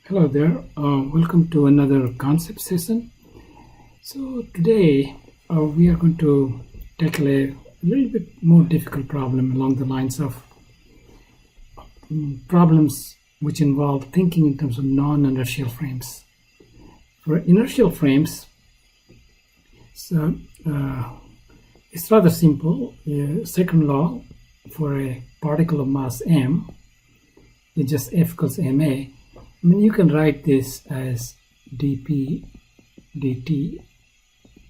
Hello there, welcome to another concept session. So today we are going to tackle a little bit more difficult problem along the lines of problems which involve thinking in terms of non-inertial frames. For inertial frames, so, it's rather simple. Second law for a particle of mass m is just F equals ma. I mean, you can write this as dp dt,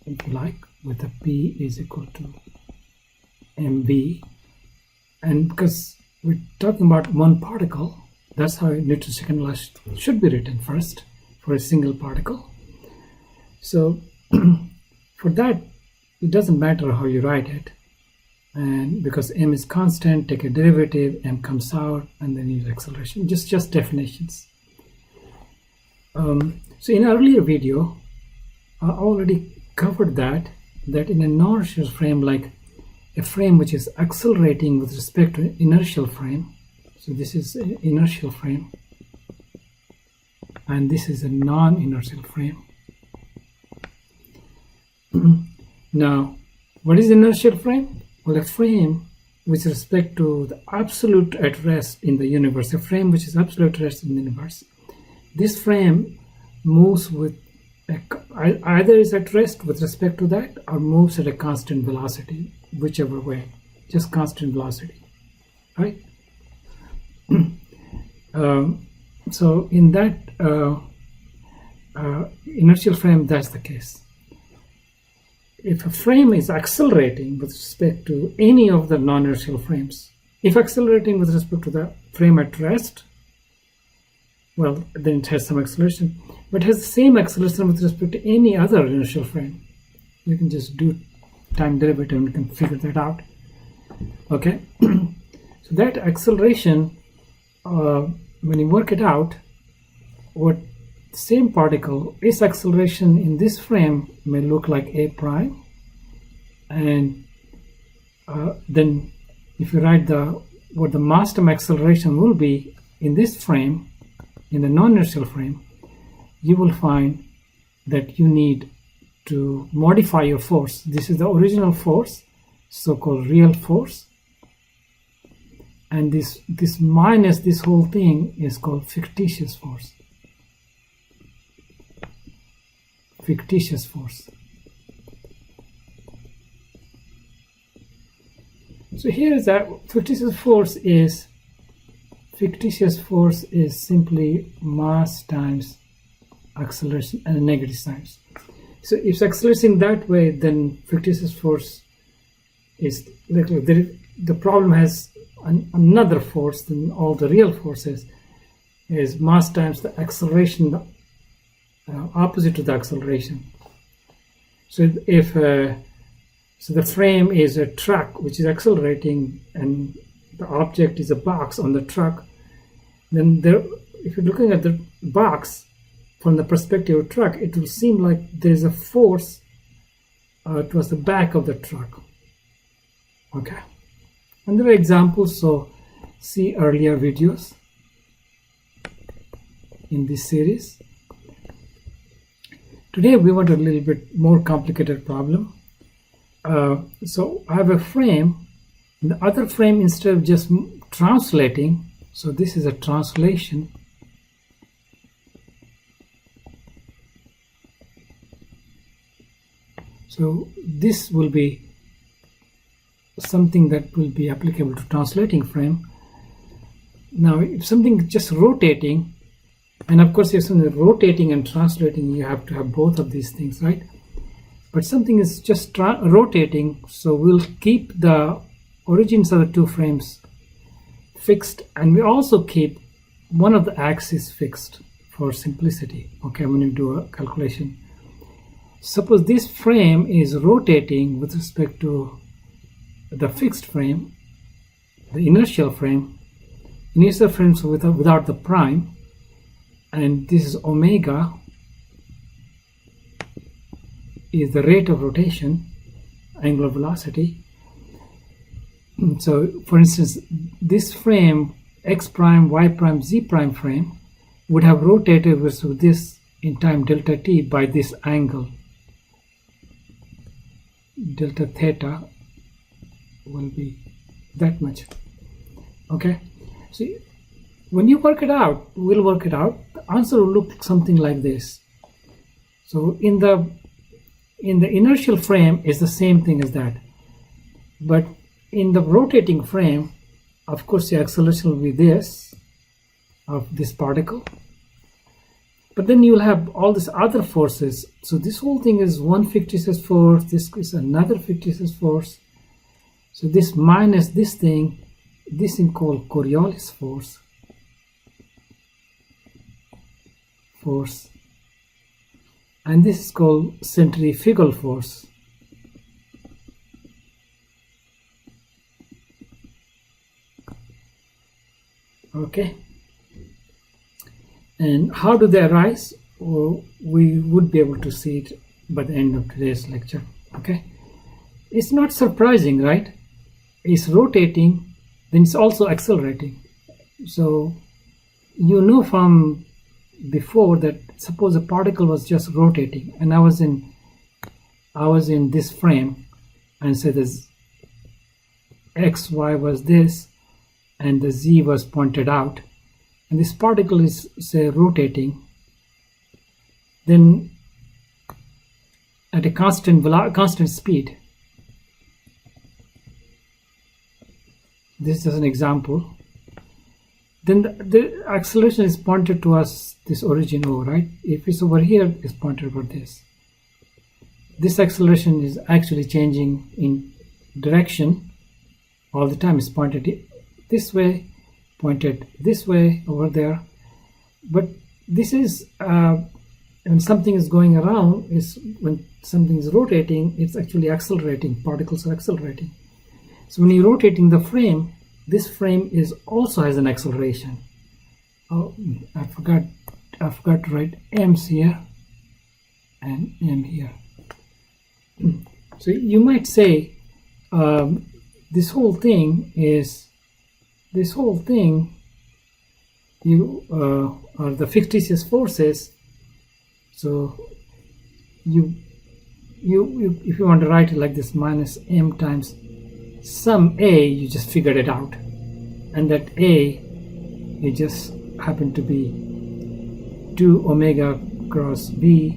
if you like, with the p is equal to mv. And because we're talking about one particle, that's how Newton's second law should be written first for a single particle. So for that, it doesn't matter how you write it. And because m is constant, take a derivative, m comes out, and then use acceleration. Just definitions. So in an earlier video, I already covered that in a non-inertial frame, like a frame which is accelerating with respect to an inertial frame. So this is an inertial frame, and this is a non-inertial frame. Now, what is inertial frame? Well, a frame with respect to the absolute at rest in the universe, a frame which is absolute at rest in the universe. This frame moves with either is at rest with respect to that or moves at a constant velocity, whichever way, just constant velocity, right? So in that inertial frame, that's the case. If a frame is accelerating with respect to any of the non-inertial frames, if accelerating with respect to the frame at rest, well, then it has some acceleration, but it has the same acceleration with respect to any other inertial frame. You can just do time derivative and you can figure that out. Okay, so that acceleration, when you work it out, what the same particle, its acceleration in this frame may look like a prime, and then if you write what the mass term acceleration will be in this frame, in the non-inertial frame, you will find that you need to modify your force. This is the original force, so-called real force, and this minus this whole thing is called fictitious force. Fictitious force. So here is that fictitious force is simply mass times acceleration and negative signs. So if it's accelerating that way, then fictitious force is like the problem has another force than all the real forces, is mass times the acceleration, opposite to the acceleration. So if so the frame is a truck which is accelerating and the object is a box on the truck, then there, if you're looking at the box from the perspective of truck, it will seem like there's a force towards the back of the truck. Okay, and there are examples, so see earlier videos in this series. Today we want a little bit more complicated problem. So I have a frame, and the other frame, instead of just translating, so this is a translation. So this will be something that will be applicable to translating frame. Now, if something is just rotating, and of course if something is rotating and translating, you have to have both of these things, right? But something is just rotating, so we'll keep the origins of the two frames fixed, and we also keep one of the axes fixed for simplicity. Okay, when you do a calculation, suppose this frame is rotating with respect to the fixed frame, the inertial frame, so without the prime, and this is omega is the rate of rotation, angular velocity. So for instance, this frame, x prime, y prime, z prime frame, would have rotated with this in time delta t by this angle. Delta theta will be that much. Okay, so when you work it out, we'll work it out, the answer will look something like this. So in the inertial frame is the same thing as that, but in the rotating frame, of course, the acceleration will be this of this particle, but then you'll have all these other forces. So this whole thing is one fictitious force, this is another fictitious force. So this minus this thing, this is called Coriolis force. And this is called centrifugal force. Okay. And how do they arise? Well, we would be able to see it by the end of today's lecture. Okay. It's not surprising, right? It's rotating, then it's also accelerating. So you know from before that suppose a particle was just rotating and I was in this frame, and say this x, y was this, and the z was pointed out, and this particle is, say, rotating, then at a constant speed. This is just an example. Then the acceleration is pointed to us, this origin O, right? If it's over here, it's pointed about this. This acceleration is actually changing in direction all the time. It's pointed this way, pointed this way, over there. But this is, when something is going around, is when something is rotating, it's actually accelerating. Particles are accelerating. So when you're rotating the frame, this frame is also has an acceleration. Oh, I forgot to write m's here and m here. So you might say this whole thing are the fictitious forces. So you if you want to write it like this, minus m times some a, you just figured it out, and that a, it just happened to be 2 omega cross b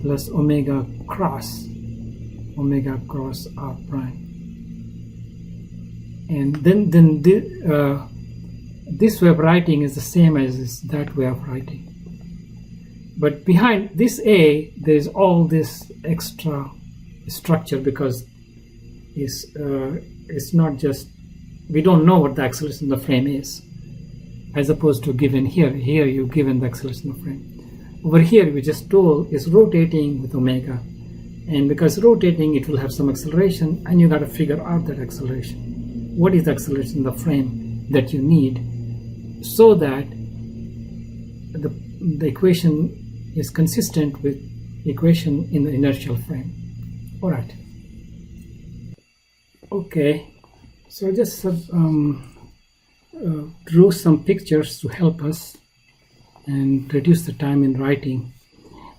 plus omega cross r prime. And then this way of writing is the same as that way of writing, but behind this a there's all this extra structure, because it's not just, we don't know what the acceleration of the frame is, as opposed to given here you're given the acceleration of the frame. Over here we just told is rotating with omega, and because rotating it will have some acceleration, and you got to figure out that acceleration. What is the acceleration of the frame that you need, so that the equation is consistent with equation in the inertial frame. All right. Okay, so I just drew some pictures to help us and reduce the time in writing.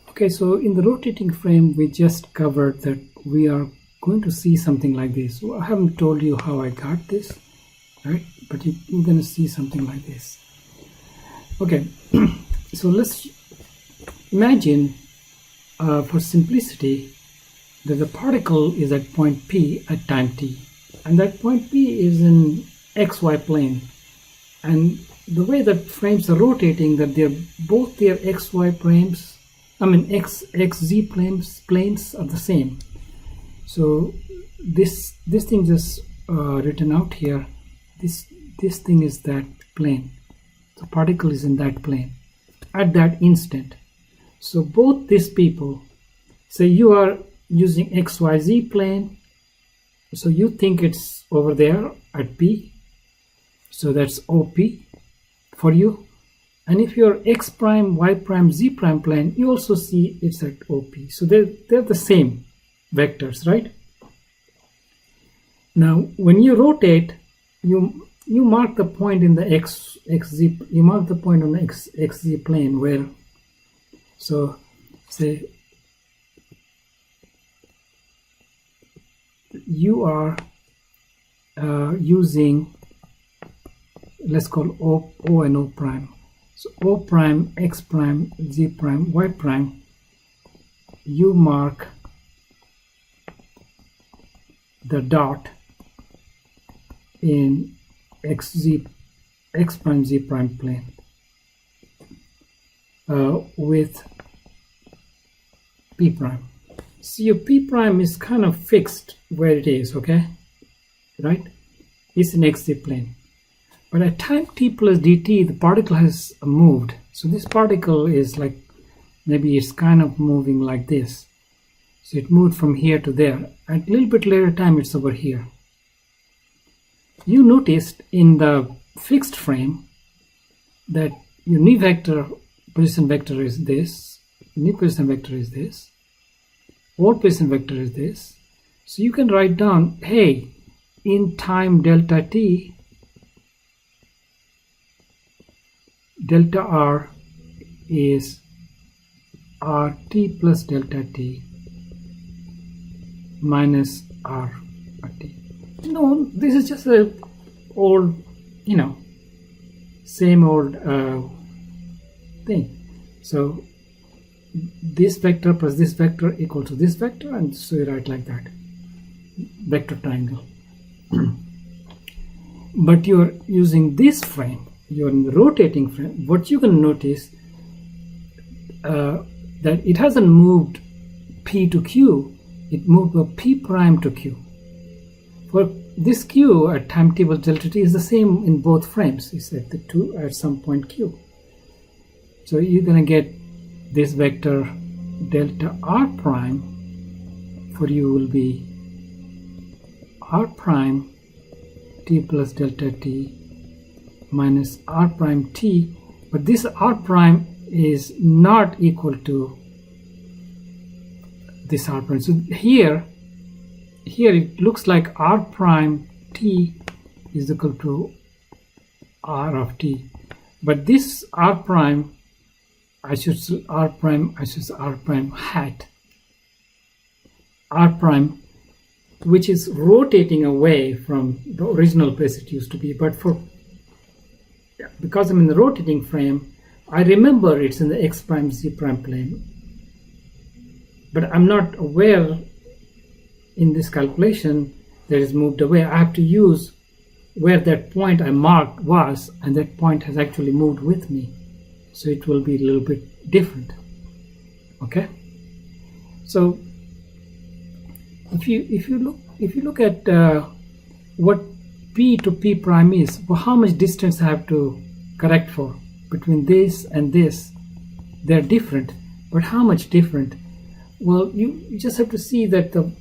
Okay, so in the rotating frame, we just covered that we are going to see something like this. So I haven't told you how I got this, right? But you're going to see something like this. Okay, so let's imagine, for simplicity, that the particle is at point P at time t, and that point P is in xy plane, and the way that frames are rotating, that they're both their xy planes, xz planes are the same. So this thing just written out here, this thing is that plane. The particle is in that plane at that instant. So both these people, say you are using xyz plane, so you think it's over there at P, so that's OP for you. And if you're x prime, y prime, z prime plane, you also see it's at OP. So they're the same vectors, right? Now when you rotate, you mark the point in the xz, you mark the point on the xz plane where, so say you are using, let's call O and O prime. So O prime, X prime, Z prime, Y prime, you mark the dot in X prime, Z prime plane with P prime. So your P prime is kind of fixed where it is, okay? Right? It's in XZ plane. But at time t plus dt, the particle has moved. So this particle is like, maybe it's kind of moving like this. So it moved from here to there. At a little bit later time, it's over here. You noticed in the fixed frame that your new vector, position vector is this, new position vector is this, old position vector is this. So you can write down, hey, in time delta t, delta r is rt plus delta t minus rt. No, this is just a old, same old thing. So this vector plus this vector equal to this vector, and so you write like that, vector triangle. But you're using this frame, you're in the rotating frame. What you can notice that it hasn't moved P to Q, it moved P prime to Q. For this Q at time t plus delta t is the same in both frames. It's at the 2 at some point Q. So you're going to get this vector delta r prime for you will be r prime t plus delta t minus r prime t, but this r prime is not equal to this r prime. So here it looks like r prime t is equal to r of t, but this r prime, I should say r prime hat, r prime, which is rotating away from the original place it used to be. But because I'm in the rotating frame, I remember it's in the X prime Z prime plane, but I'm not aware in this calculation that is moved away. I have to use where that point I marked was, and that point has actually moved with me, so it will be a little bit different. Okay, so if you look at what P to P prime is, well, how much distance I have to correct for between this and this. They're different, but how much different? Well, you just have to see that the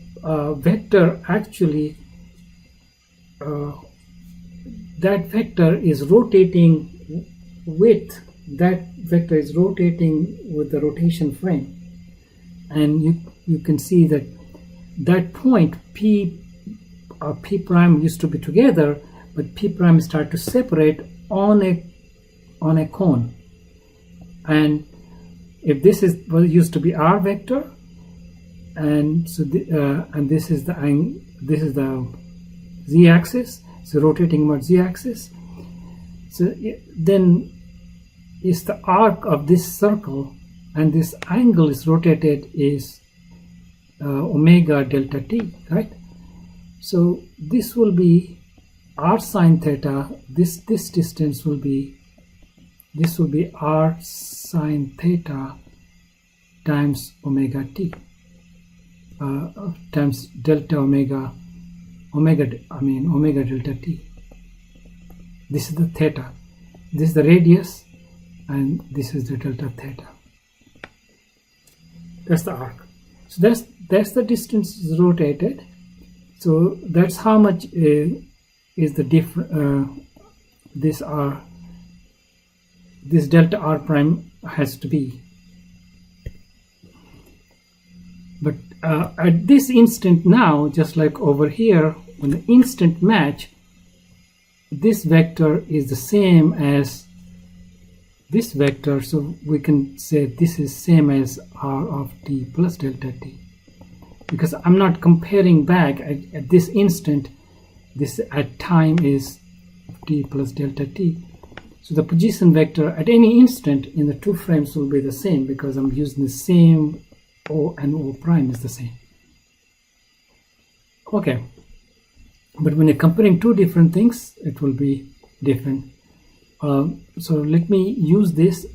vector actually, that vector is rotating with, that vector is rotating with the rotation frame, and you can see that that point P prime used to be together, but P prime start to separate on a cone. And if this is what used to be r vector, and so and this is the z-axis, so rotating about z-axis. So then is the arc of this circle, and this angle is rotated is omega delta t, right? So this will be r sine theta. This distance will be, this will be r sine theta times omega t, times delta omega delta t. This is the theta, this is the radius, and this is the delta theta. That's the arc. So that's the distance is rotated. So that's how much is the different. This delta r prime has to be. But at this instant now, just like over here, on the instant match, this vector is the same as this vector, so we can say this is same as r of t plus delta t, because I'm not comparing back at this instant. This at time is t plus delta t, so the position vector at any instant in the two frames will be the same, because I'm using the same O, and O prime is the same. Okay, but when you're comparing two different things, it will be different. So let me use this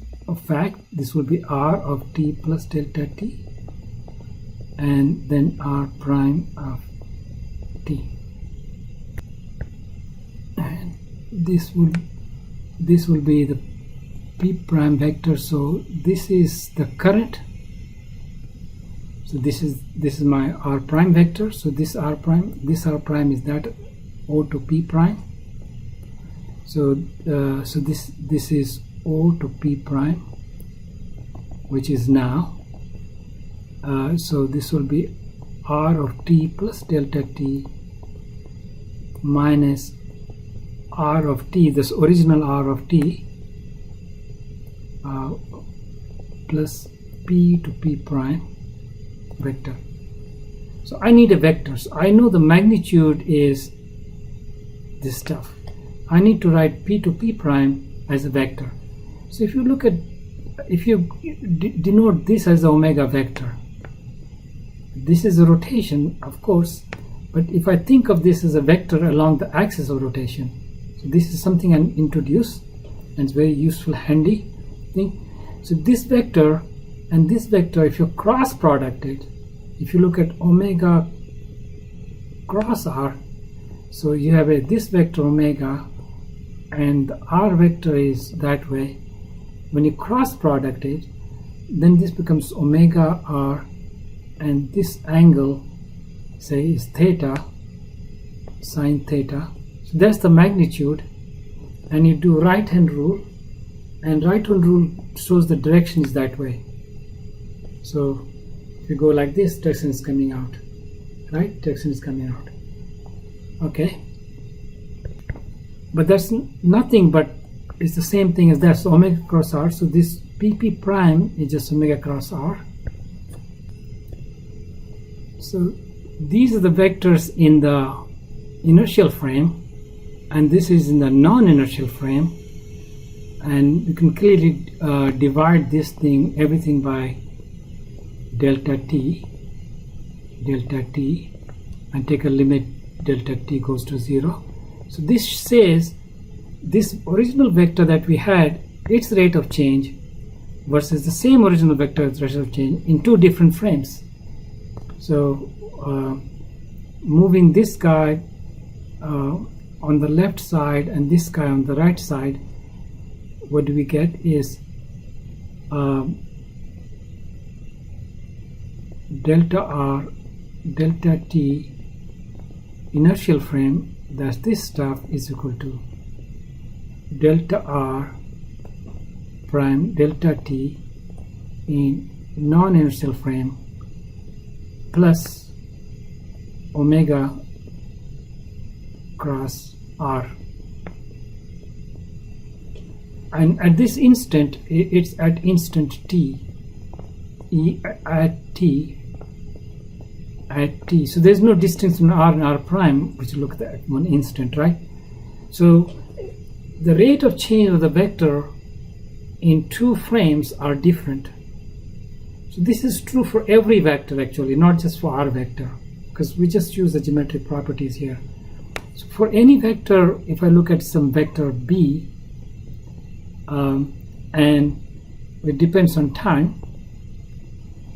fact. This will be r of t plus delta t, and then r prime of t, and this will be the p prime vector. So this is the current. So this is my r prime vector. So this r prime is that O to p prime. So this is O to p prime, which is now. So this will be r of t plus delta t minus r of t, this original r of t, plus p to p prime vector. So I need a vector. So I know the magnitude is this stuff. I need to write p to p prime as a vector. So if you look at, if you denote this as the omega vector, this is a rotation, of course, but if I think of this as a vector along the axis of rotation, so this is something I introduce, and it's very useful, handy thing. So this vector and this vector, if you cross product it, if you look at omega cross r, so you have this vector omega, and the r vector is that way. When you cross product it, then this becomes omega r, and this angle, say, is theta, sine theta. So that's the magnitude, and you do right hand rule, and right hand rule shows the direction is that way. So if you go like this, direction is coming out, right? Direction is coming out. Okay, but that's nothing but it's the same thing as that. So omega cross r, so this pp prime is just omega cross r. So these are the vectors in the inertial frame, and this is in the non-inertial frame, and you can clearly divide this thing, everything, by delta t, and take a limit delta t goes to 0. So this says this original vector that we had, its rate of change versus the same original vector, its rate of change, in two different frames. So moving this guy on the left side and this guy on the right side, what do we get is delta r, delta t, inertial frame, that's this stuff, is equal to delta r prime delta t in non-inertial frame plus omega cross r. And at this instant, it's at instant t, at t. So there's no distance between r and r prime, which you look at one instant, right? So the rate of change of the vector in two frames are different. So this is true for every vector, actually, not just for r vector, because we just use the geometric properties here. So for any vector, if I look at some vector b, and it depends on time,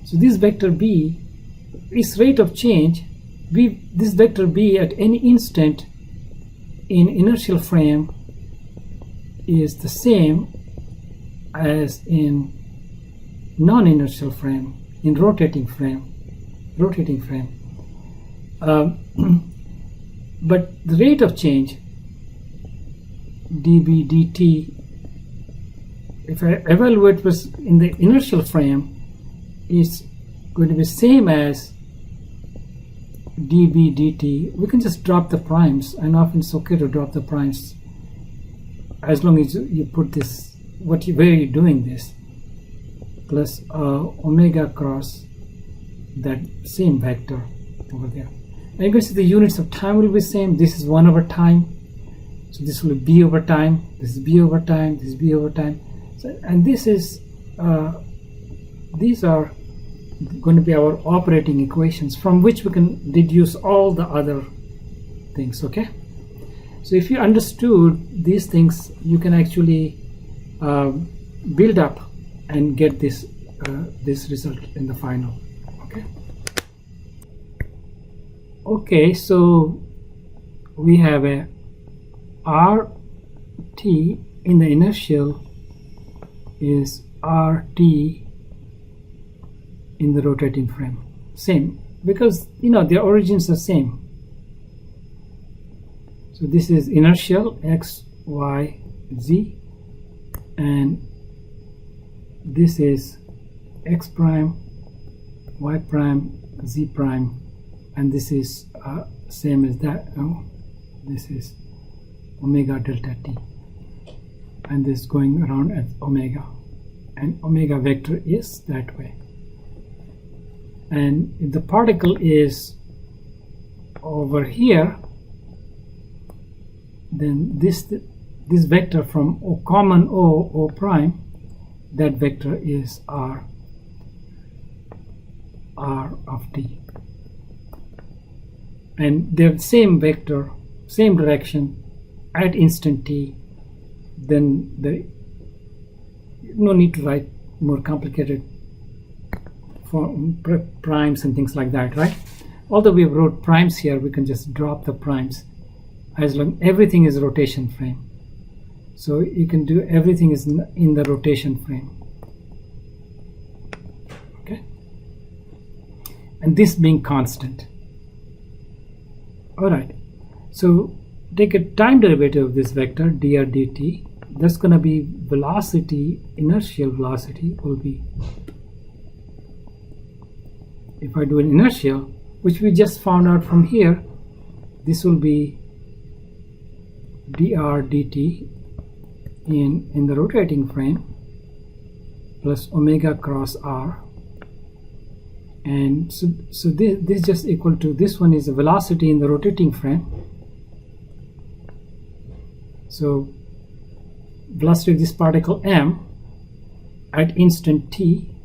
so this vector b, its rate of change, this vector b at any instant in inertial frame is the same as in non-inertial frame, in rotating frame. But the rate of change, dB dt, if I evaluate was in the inertial frame, is going to be same as dB dt. We can just drop the primes, and often it's okay to drop the primes. as long as you put this, where you're doing this, plus omega cross that same vector over there. And you can see the units of time will be same. This is 1 over time, so this will be b over time, this is b over time, this is b over time. So, and this is these are going to be our operating equations from which we can deduce all the other things. Okay, so if you understood these things, you can actually build up and get this this result in the final. Okay, so we have a RT in the inertial is RT in the rotating frame. Same, because their origins are same. So this is inertial x, y, z, and this is x prime, y prime, z prime, and this is same as that. This is omega delta t, and this going around at omega, and omega vector is that way. And if the particle is over here, then this vector from common O prime, that vector is r of t, and they're same vector, same direction at instant t. Then there no need to write more complicated for primes and things like that, right? Although we wrote primes here, we can just drop the primes as long everything is rotation frame. So you can do everything is in the rotation frame. Okay, and this being constant. All right, so take a time derivative of this vector dr dt. That's going to be velocity, inertial velocity will be, if I do an inertial, which we just found out from here, this will be dr dt in the rotating frame plus omega cross r, and so this is just equal to, this one is the velocity in the rotating frame. So velocity of this particle m at instant t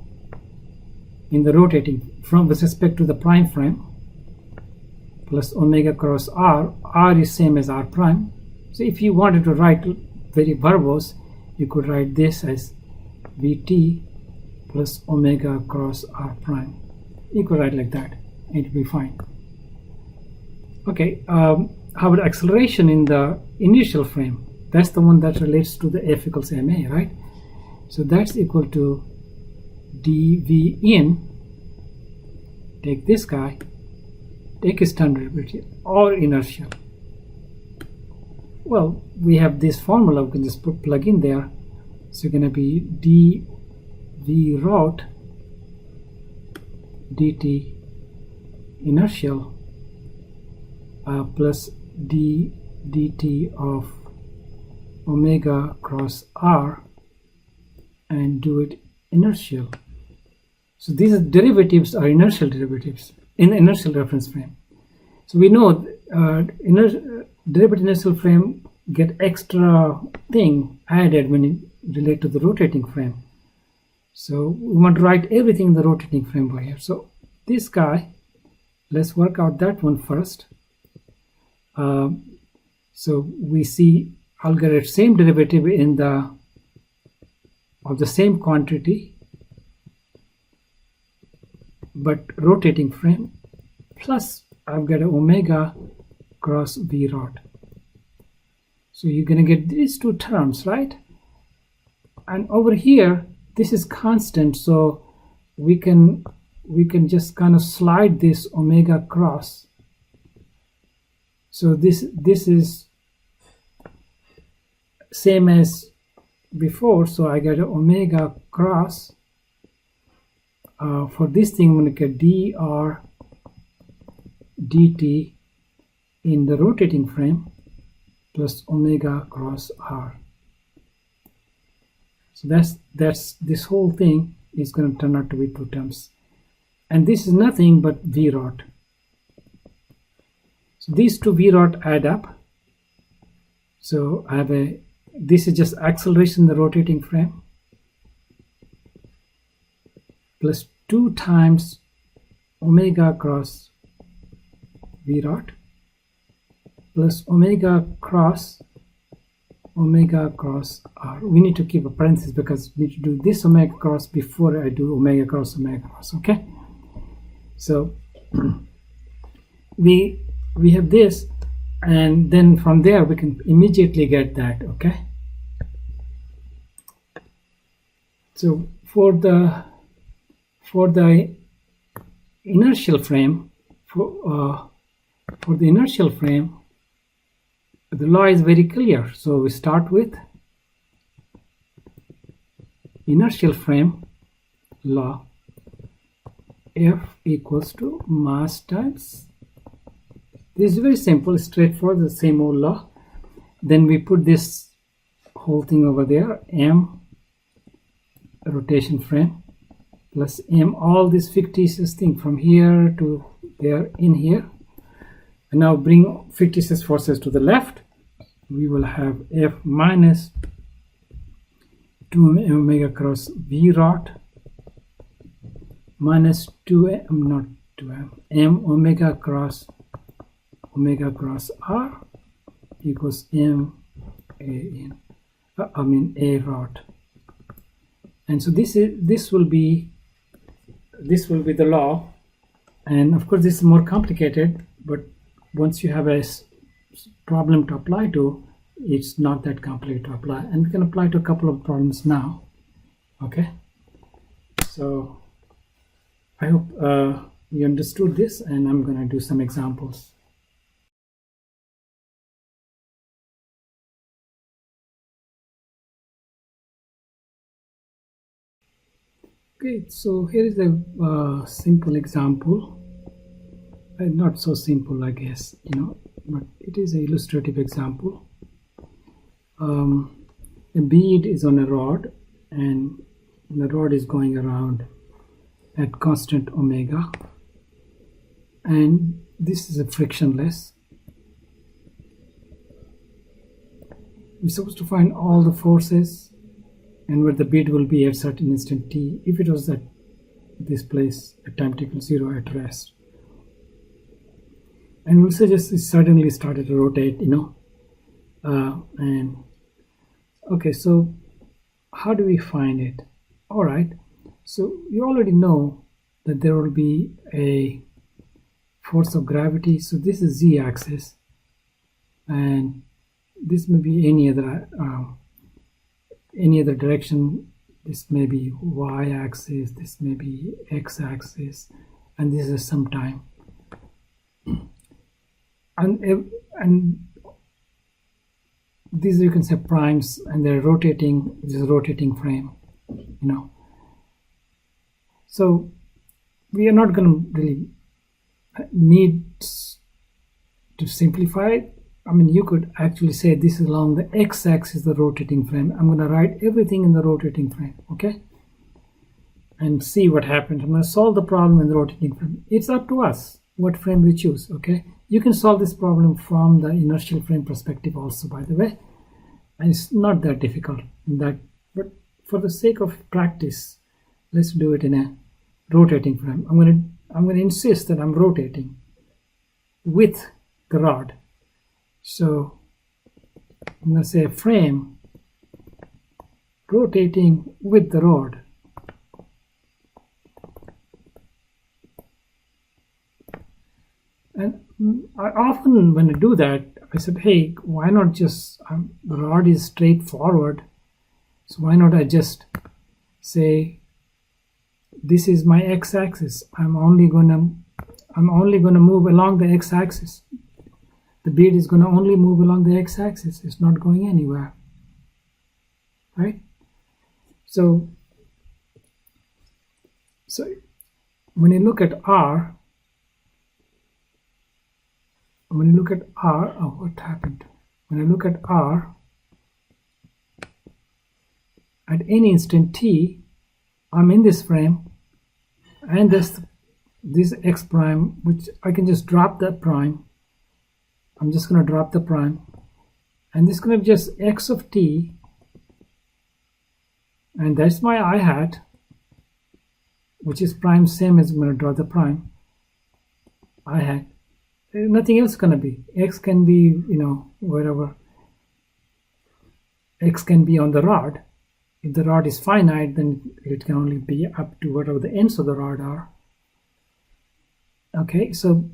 in the rotating from with respect to the prime frame plus omega cross r. R is same as r prime. So if you wanted to write very verbose, you could write this as vt plus omega cross r prime. You could write like that, it will be fine. Okay, how about acceleration in the initial frame? That's the one that relates to the F equals ma, right? So that's equal to dv in, take this guy, take his time derivative, or inertial. Well, we have this formula, we can just plug in there. So going to be dv rot dt inertial plus d dt of omega cross r, and do it inertial. So these derivatives are inertial derivatives in the inertial reference frame. So we know derivative inertial frame get extra thing added when you relate to the rotating frame. So we want to write everything in the rotating frame over here. So this guy, let's work out that one first. So we see I'll get a same derivative in the of the same quantity but rotating frame, plus I've got an omega cross v rod. So you're going to get these two terms, right? And over here this is constant, so we can just kind of slide this omega cross. So this is same as before, so I get an omega cross. For this thing, I'm going to get dr dt in the rotating frame plus omega cross r. So that's this whole thing is going to turn out to be 2 terms, and this is nothing but v rod. So these 2 v rod add up. So I have this is just acceleration in the rotating frame plus 2 times omega cross v rod plus omega cross r. We need to keep a parenthesis because we need to do this omega cross before I do omega cross. Okay, so we have this, and then from there we can immediately get that. Okay, so for the inertial frame, for the inertial frame, the law is very clear. So we start with inertial frame law, F equals to mass times. This is very simple, straightforward, the same old law. Then we put this whole thing over there, m rotation frame plus m, all this fictitious thing from here to there in here. And now bring fictitious forces to the left. We will have F minus 2 omega cross v rod minus 2m, not 2m, m omega cross r equals m a rod. And so this will be the law. And of course this is more complicated, but once you have a problem to apply to, it's not that complicated to apply, and we can apply to a couple of problems now. Okay, so I hope you understood this, and I'm going to do some examples. Okay, so here is a simple example. Not so simple, I guess, but it is an illustrative example. A bead is on a rod, and the rod is going around at constant omega, and this is a frictionless. We're supposed to find all the forces and where the bead will be at certain instant t if it was at this place at time t equals 0 at rest. And we'll say just it suddenly started to rotate, and okay, so how do we find it? All right, so you already know that there will be a force of gravity. So this is z-axis, and this may be any other direction. This may be y-axis, this may be x-axis, and this is some time. And these you can say primes, and they're rotating. This is a rotating frame, So we are not going to really need to simplify it. I mean, you could actually say this is along the x-axis, the rotating frame. I'm going to write everything in the rotating frame, okay? And see what happens. I'm going to solve the problem in the rotating frame. It's up to us what frame we choose, okay? You can solve this problem from the inertial frame perspective also, by the way. And it's not that difficult, but for the sake of practice, let's do it in a rotating frame. I'm going to insist that I'm rotating with the rod. So I'm going to say a frame rotating with the rod. And I often, when I do that, I said, hey, why not just, the rod is straight forward, so why not I just say, this is my x-axis. I'm only gonna move along the x-axis. The bead is going to only move along the x-axis. It's not going anywhere, right? So when you look at R, what happened? When I look at R, at any instant t, I'm in this frame, and this x prime, which I can just drop that prime. I'm just going to drop the prime, and this is going to be just x of t, and that's my I hat, which is prime, same as I'm going to draw the prime I hat. Nothing else going to be. X can be, wherever. X can be on the rod. If the rod is finite, then it can only be up to whatever the ends of the rod are. Okay, so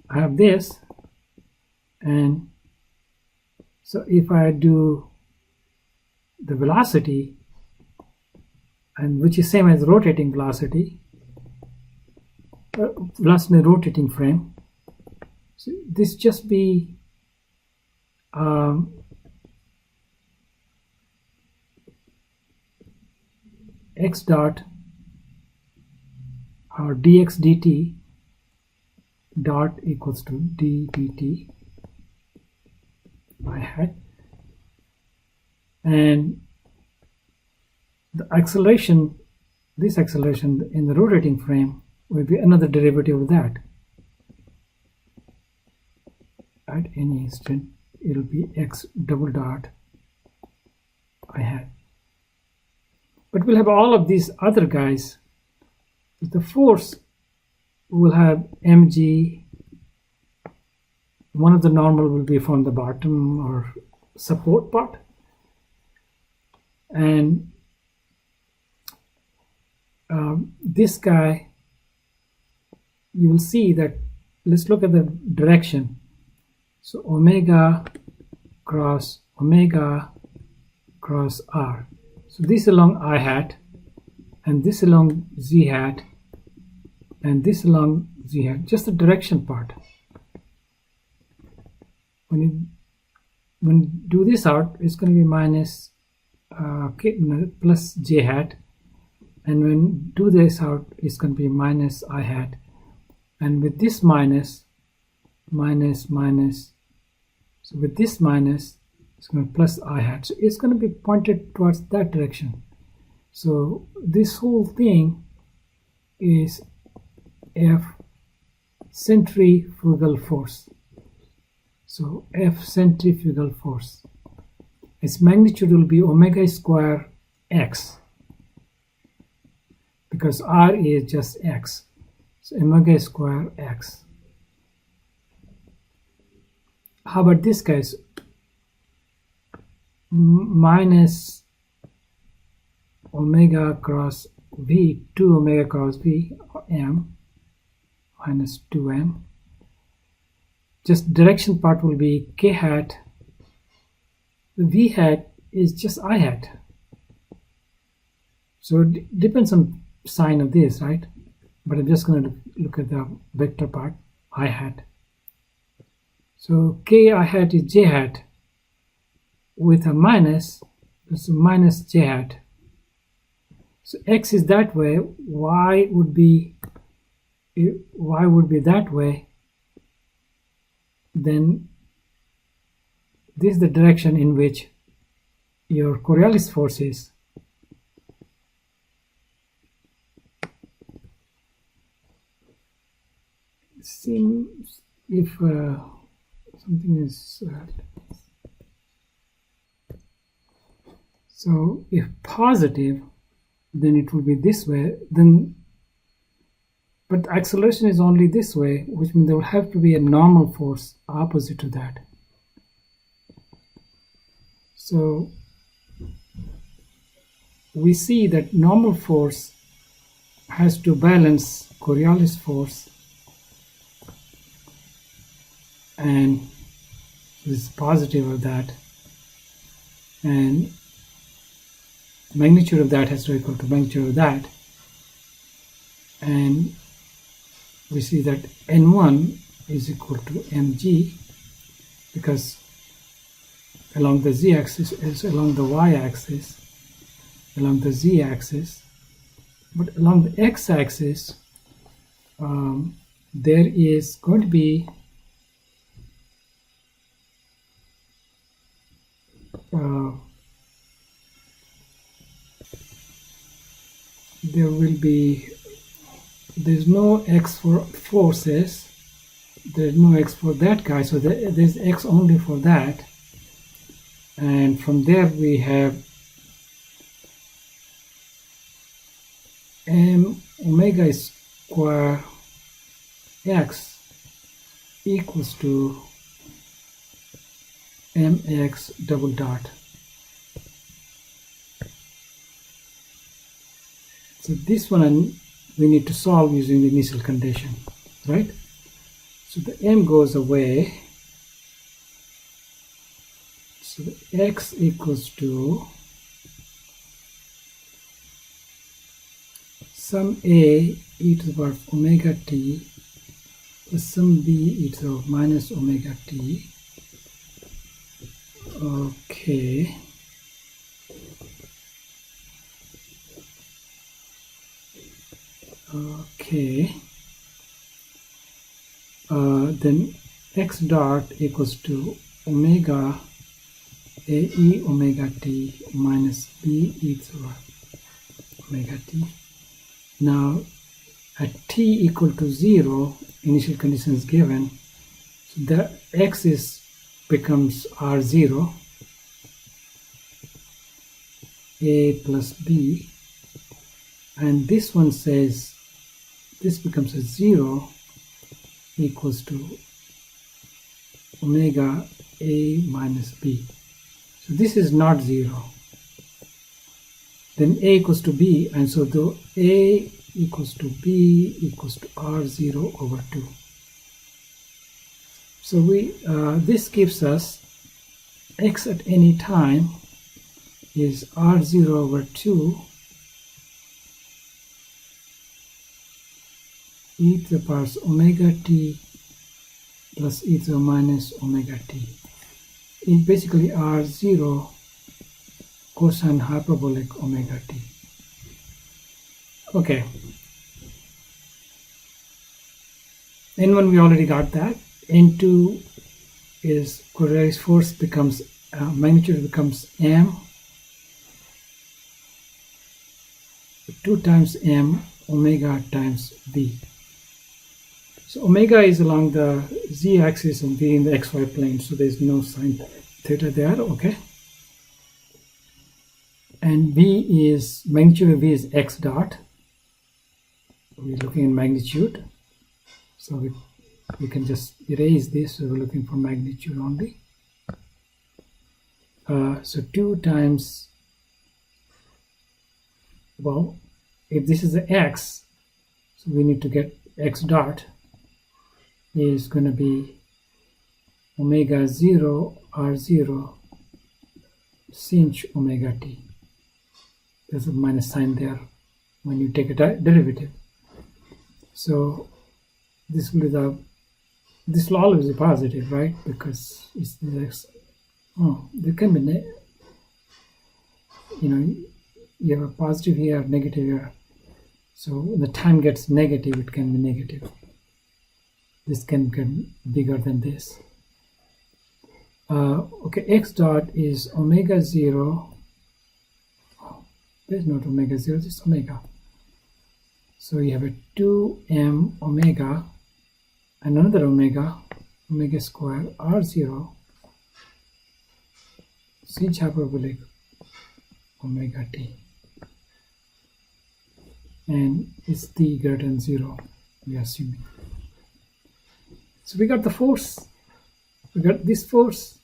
I have this, and so if I do the velocity, and which is same as rotating velocity, velocity in the rotating frame, so this just be x dot or dx dt dot equals to d dt I hat, and the acceleration, this acceleration in the rotating frame will be another derivative of that. At any instant, it'll be x double dot I hat. But we'll have all of these other guys. The force will have mg. One of the normal will be from the bottom or support part, and this guy, you will see that. Let's look at the direction. So omega cross r. So this along I hat, and this along z hat, and this along z hat. Just the direction part. When you do this out, it's going to be minus plus j hat, and when you do this out, it's going to be minus I hat, and with this minus, so with this minus, it's going to be plus I hat. So it's going to be pointed towards that direction. So this whole thing is F centrifugal force. So F centrifugal force. Its magnitude will be omega square x, because R is just x. So omega square x. How about this, guys? Minus omega cross v, 2 omega cross v, m, minus 2m. Just direction part will be k hat. The v hat is just I hat. So it depends on sign of this, right? But I'm just going to look at the vector part, I hat. So k I hat is j hat with a minus, so minus j hat. So x is that way, y would be that way. Then this is the direction in which your Coriolis force is. Seems if something is so if positive, then it will be this way, then but acceleration is only this way, which means there will have to be a normal force opposite to that. So we see that normal force has to balance Coriolis force, and this is positive of that, and magnitude of that has to equal to magnitude of that, and we see that n1 is equal to mg, because along the z-axis is along the y-axis, along the z-axis, but along the x-axis there is going to be there's no x for forces, there's no x for that guy, so there's x only for that, and from there we have m omega square x equals to mx double dot. So this one we need to solve using the initial condition, right? So the m goes away, so the x equals to sum a e to the power of omega t plus sum b e to the power of minus omega t. Okay. Then x dot equals to omega a e omega t minus b e to the power of omega t. Now at t equal to 0, initial condition is given, so the x becomes r0, a plus b, and this one says this becomes a 0 equals to omega a minus b. So this is not 0. Then a equals to b, and so the a equals to b equals to r0 over 2. So this gives us x at any time is r0 over 2 e to the power of omega t plus e to the minus omega t. It's basically r0 cosine hyperbolic omega t. Okay. N1 we already got that. N2 is Coriolis force becomes magnitude becomes m 2 times m omega times v. So omega is along the z-axis and v in the xy plane, so there's no sine theta there, okay? And v is, magnitude of v is x dot. We're looking at magnitude, so we can just erase this, so we're looking for magnitude only. So 2 times, well, if this is the x, so we need to get x dot is going to be omega 0 r0 sinh omega t. There's a minus sign there when you take a derivative. So this will always be positive, right? Because it's the x. Oh, there can be you have a positive here, negative here. So when the time gets negative, it can be negative. This can become bigger than this. Okay, x dot is omega 0. Oh, there's not omega 0, it's omega. So you have a 2m omega and another omega square r0 sinh hyperbolic omega t. And it's t greater than 0, we are assuming. So we got the force, we got this force,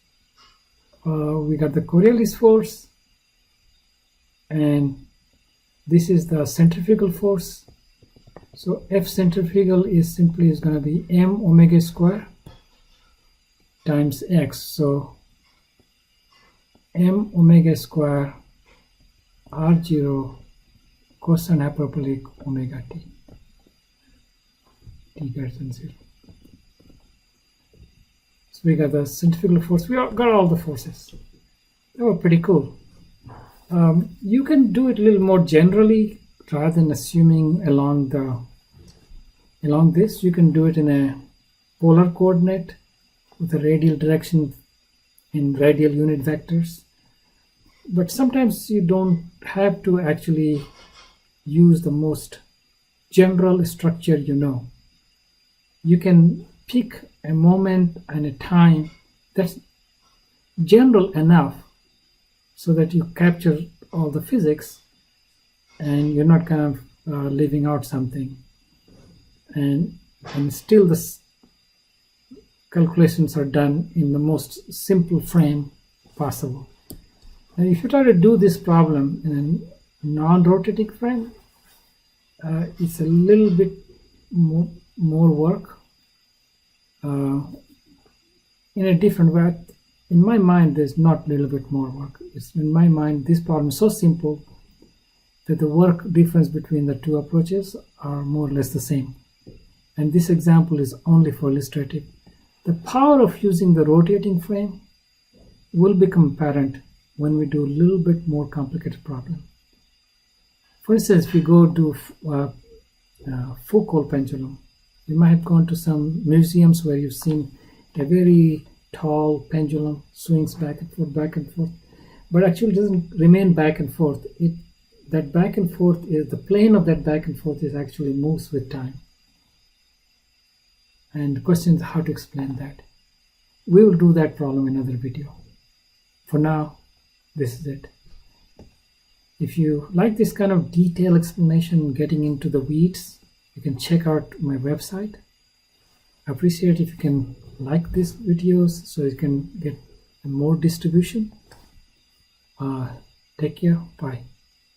we got the Coriolis force, and this is the centrifugal force. So F centrifugal is going to be m omega square times x. So m omega square r0 cosine hyperbolic omega t, t greater than 0. So we got the centrifugal force. We got all the forces. They were pretty cool. You can do it a little more generally rather than assuming along this. You can do it in a polar coordinate with a radial direction in radial unit vectors. But sometimes you don't have to actually use the most general structure you know. You can pick a moment and a time that's general enough so that you capture all the physics and you're not kind of leaving out something. And still the calculations are done in the most simple frame possible. And if you try to do this problem in a non-rotating frame, it's a little bit more work in a different way. In my mind, there's not a little bit more work. It's in my mind, this problem is so simple that the work difference between the two approaches are more or less the same. And this example is only for illustrative. The power of using the rotating frame will become apparent when we do a little bit more complicated problem. For instance, if we go do Foucault pendulum, you might have gone to some museums where you've seen a very tall pendulum swings back and forth, but actually doesn't remain back and forth. That back and forth is the plane of that back and forth is actually moves with time. And the question is how to explain that. We will do that problem in another video. For now, this is it. If you like this kind of detailed explanation, getting into the weeds, you can check out my website. I appreciate if you can like these videos so you can get more distribution. Take care. Bye.